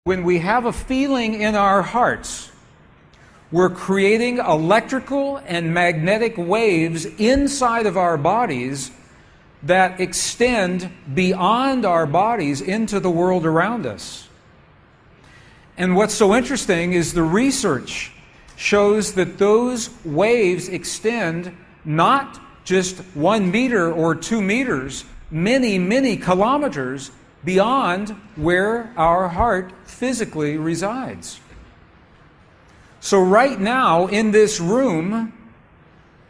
When we have a feeling in our hearts, we're creating electrical and magnetic waves inside of our bodies that extend beyond our bodies into the world around us. And what's so interesting is the research shows that those waves extend not just 1 meter or 2 meters, many, many kilometers beyond where our heart physically resides. So right now in this room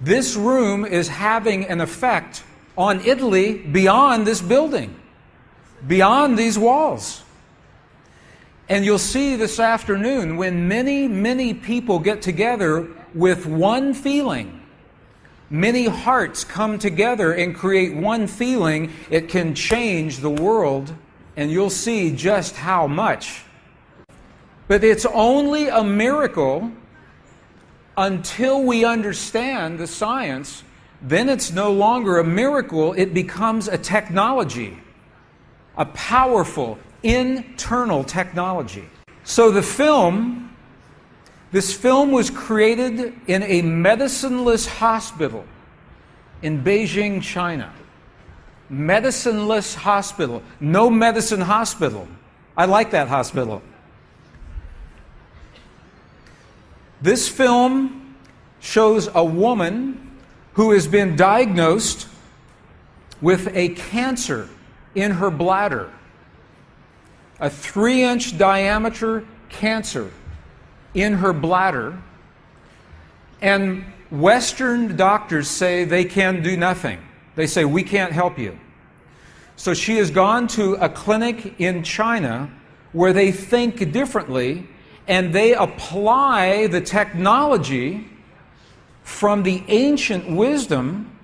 is having an effect on Italy beyond this building, beyond these walls. And you'll see this afternoon when many, many people get together with one feeling, many hearts come together and create one feeling, it can change the world, and you'll see just how much. But it's only a miracle until we understand the science. Then it's no longer a miracle, it becomes a technology, a powerful internal technology. So this film was created in a medicineless hospital in Beijing, China. Medicineless hospital. No medicine hospital. I like that hospital. This film shows a woman who has been diagnosed with a cancer in her bladder. A 3-inch diameter cancer in her bladder. And Western doctors say they can do nothing. They say, we can't help you. So she has gone to a clinic in China where they think differently and they apply the technology from the ancient wisdom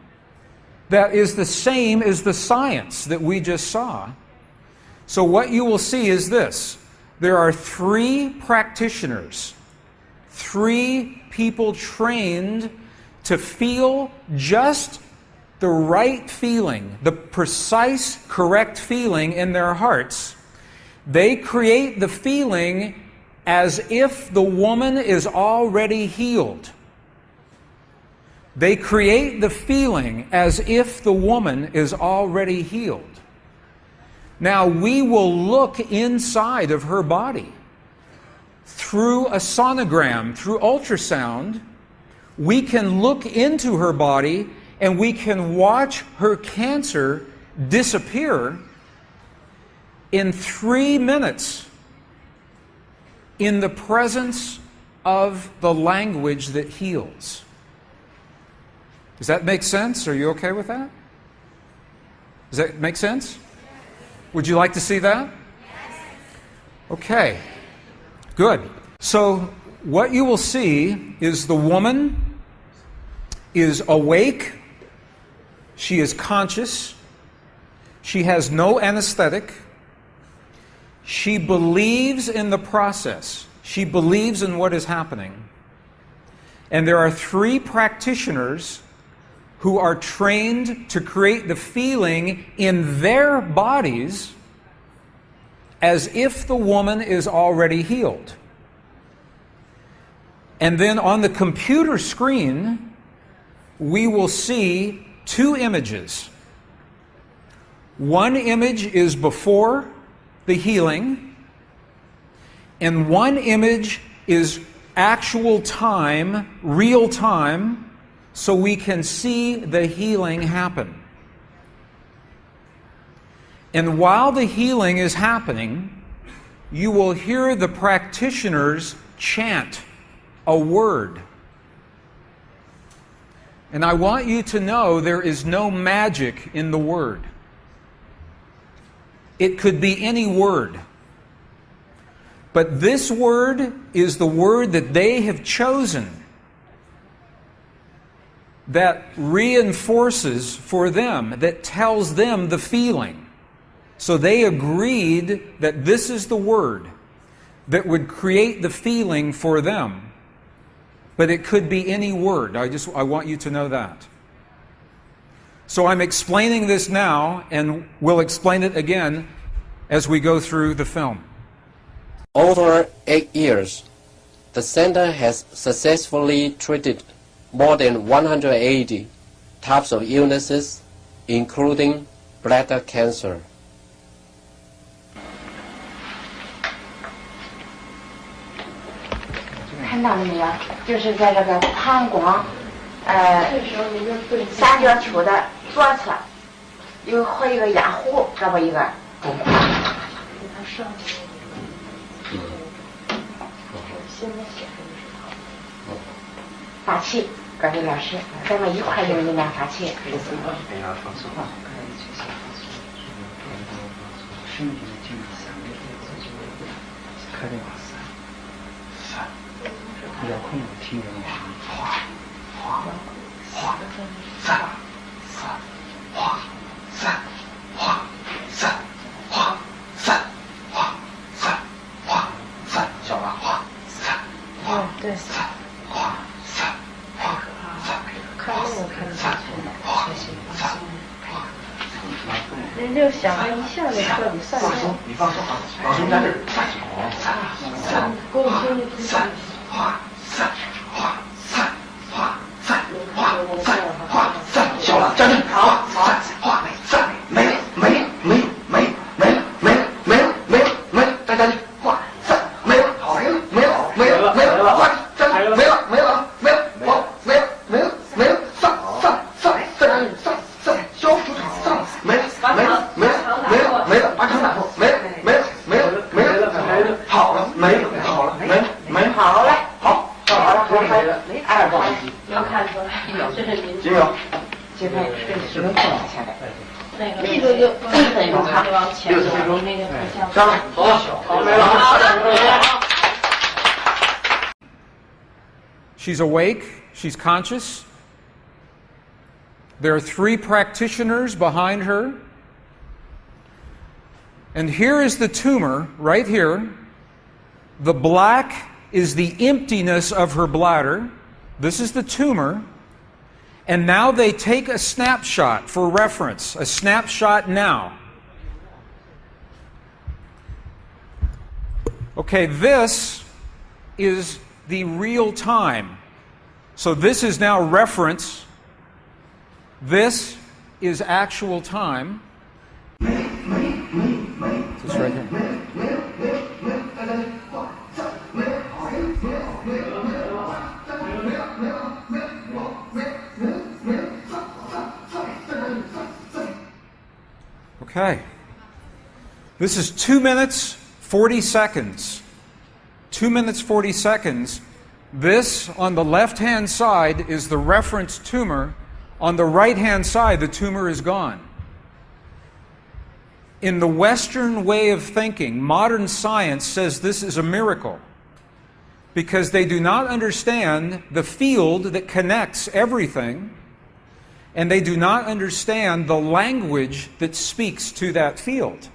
that is the same as the science that we just saw. So what you will see is this. There are 3 practitioners, 3 people trained to feel just the right feeling, the precise, correct feeling in their hearts. They create the feeling as if the woman is already healed. They create the feeling as if the woman is already healed. Now, we will look inside of her body through a sonogram, through ultrasound. We can look into her body and we can watch her cancer disappear in 3 minutes in the presence of the language that heals. Does that make sense? Are you okay with that? Does that make sense? Would you like to see that? Okay, good. So what you will see is the woman is awake, she is conscious, she has no anesthetic, she believes in the process, she believes in what is happening. And there are 3 practitioners who are trained to create the feeling in their bodies as if the woman is already healed. And then on the computer screen, we will see 2 images. One image is before the healing, and one image is actual time, real time, so we can see the healing happen. And while the healing is happening, you will hear the practitioners chant a word. And I want you to know there is no magic in the word. It could be any word. But this word is the word that they have chosen that reinforces for them, that tells them the feeling. So they agreed that this is the word that would create the feeling for them. But it could be any word. I want you to know that. So I'm explaining this now, and we'll explain it again as we go through the film. Over 8 years, the center has successfully treated more than 180 types of illnesses, including bladder cancer. 看到了没有？就是在这个膀胱三角球的左侧有和一个压弧，这么一个。发气，各位老师，咱们一块用力量发气。比较困难听人画画画三三画三画三画三画三画三，小了画三画对三画三画三，看那个看得下去，学习放松。人就想着一下就彻底散松，你放松啊，老师在这儿三三给我听一听。画三画三画三画三画三，小了站正，好三画三，没了没了没了没了没了没了没了没了没了，再站正，画三没了没了没了没了没了，画站正没了没了没了好没了没了没了上上上再站正上上消除上没了没了没了没了没了把场打破没了没了没了没了没了好了没了好了没了没了好嘞。2个能看出来，这是您。金有，金分是能看下来。那个力度就分钟看往前走，那个上来，走，好，没了。She's awake, she's conscious. There are 3 practitioners behind her. And here is the tumor, right here. The black is the emptiness of her bladder. This is the tumor. And now they take a snapshot for reference, a snapshot now. Okay, this is the real time. So this is now reference. This is actual time. This right here. Okay. This is 2 minutes, 40 seconds. 2 minutes, 40 seconds. This, on the left-hand side, is the reference tumor. On the right-hand side, the tumor is gone. In the Western way of thinking, modern science says this is a miracle because they do not understand the field that connects everything, and they do not understand the language that speaks to that field.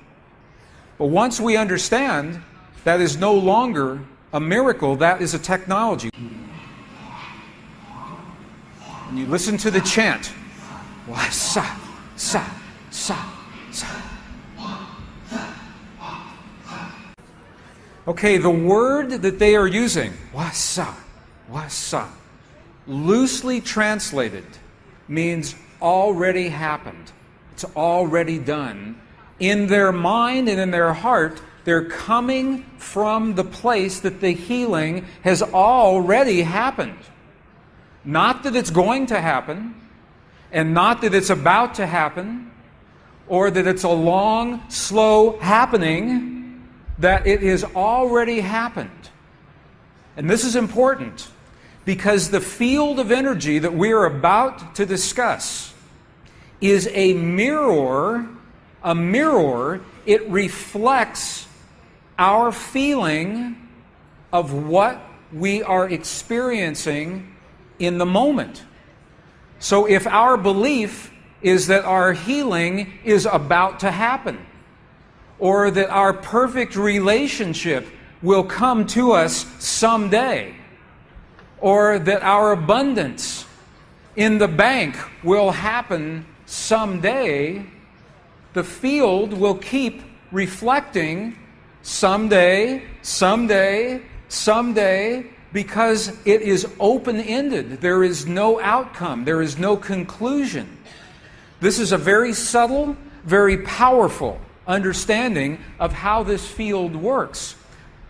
But once we understand, that is no longer a miracle, that is a technology. And you listen to the chant. Wa sa sa sa sa. Okay, the word that they are using, wasa, loosely translated, means already happened. It's already done. In their mind and in their heart, they're coming from the place that the healing has already happened. Not that it's going to happen, and not that it's about to happen, or that it's a long, slow happening, that it has already happened. And this is important because the field of energy that we are about to discuss is a mirror. A mirror, it reflects our feeling of what we are experiencing in the moment. So if our belief is that our healing is about to happen, or that our perfect relationship will come to us someday, or that our abundance in the bank will happen someday, the field will keep reflecting someday, someday, someday, because it is open-ended. There is no outcome. There is no conclusion. This is a very subtle, very powerful understanding of how this field works.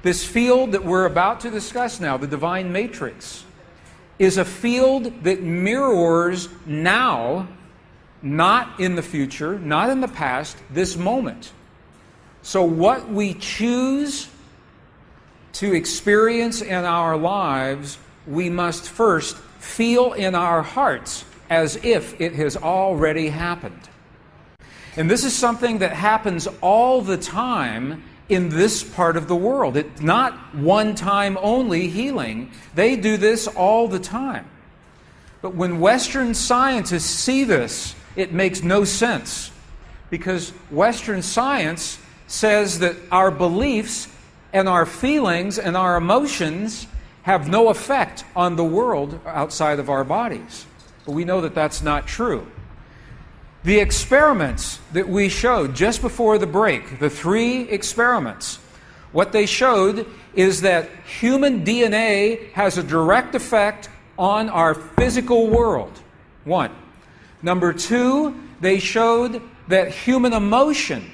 This field that we're about to discuss now, the divine matrix, is a field that mirrors now, not in the future, not in the past, this moment. So what we choose to experience in our lives, we must first feel in our hearts as if it has already happened. And this is something that happens all the time in this part of the world. It's not one-time only healing. They do this all the time. But when Western scientists see this, it makes no sense, because Western science says that our beliefs and our feelings and our emotions have no effect on the world outside of our bodies. But we know that that's not true. The experiments that we showed just before the break, the 3 experiments, what they showed is that human DNA has a direct effect on our physical world. 1. Number 2, they showed that human emotion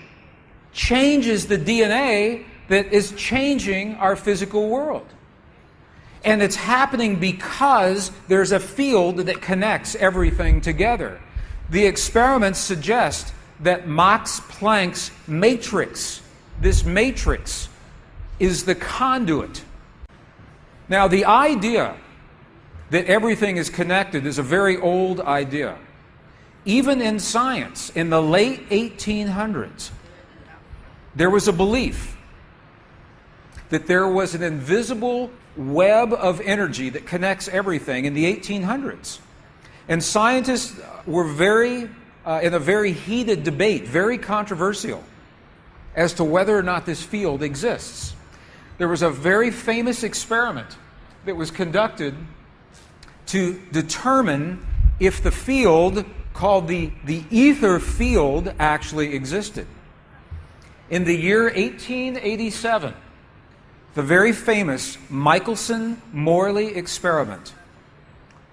changes the DNA that is changing our physical world. And it's happening because there's a field that connects everything together. The experiments suggest that Max Planck's matrix, this matrix, is the conduit. Now, the idea that everything is connected is a very old idea. Even in science, in the late 1800s, there was a belief that there was an invisible web of energy that connects everything in the 1800s. And scientists were in a very heated debate, very controversial, as to whether or not this field exists. There was a very famous experiment that was conducted to determine if the field called the ether field actually existed. In the year 1887, the very famous Michelson-Morley experiment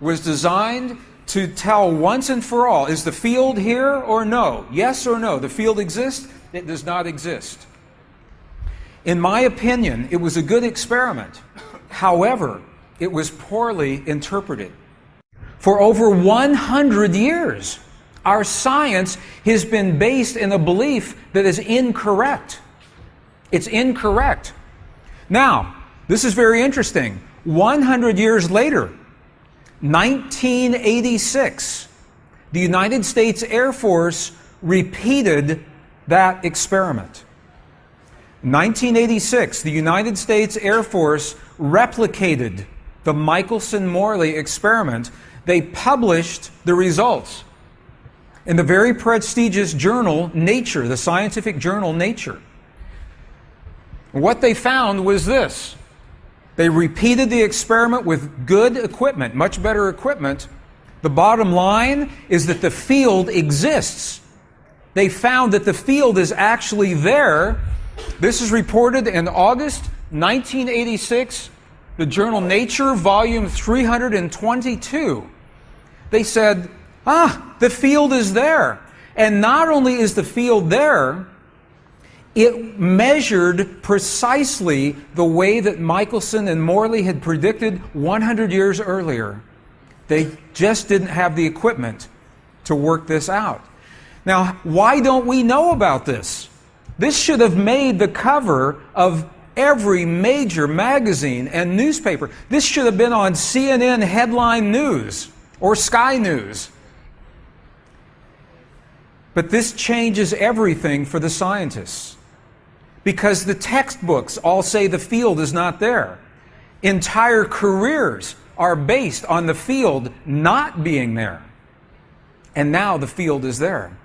was designed to tell once and for all, is the field here or no? Yes or no? The field exists? It does not exist. In my opinion, it was a good experiment. However, it was poorly interpreted. For over 100 years, our science has been based in a belief that is incorrect. It's incorrect. Now, this is very interesting. 100 years later, 1986, the United States Air Force repeated that experiment. 1986, the United States Air Force replicated the Michelson-Morley experiment. They published the results in the very prestigious journal Nature, the scientific journal Nature. What they found was this. They repeated the experiment with good equipment, much better equipment. The bottom line is that the field exists. They found that the field is actually there. This is reported in August 1986, the journal Nature, volume 322. They said, the field is there. And not only is the field there, it measured precisely the way that Michelson and Morley had predicted 100 years earlier. They just didn't have the equipment to work this out. Now, why don't we know about this? This should have made the cover of every major magazine and newspaper. This should have been on CNN headline news or Sky News. But this changes everything for the scientists, because the textbooks all say the field is not there. Entire careers are based on the field not being there. And now the field is there.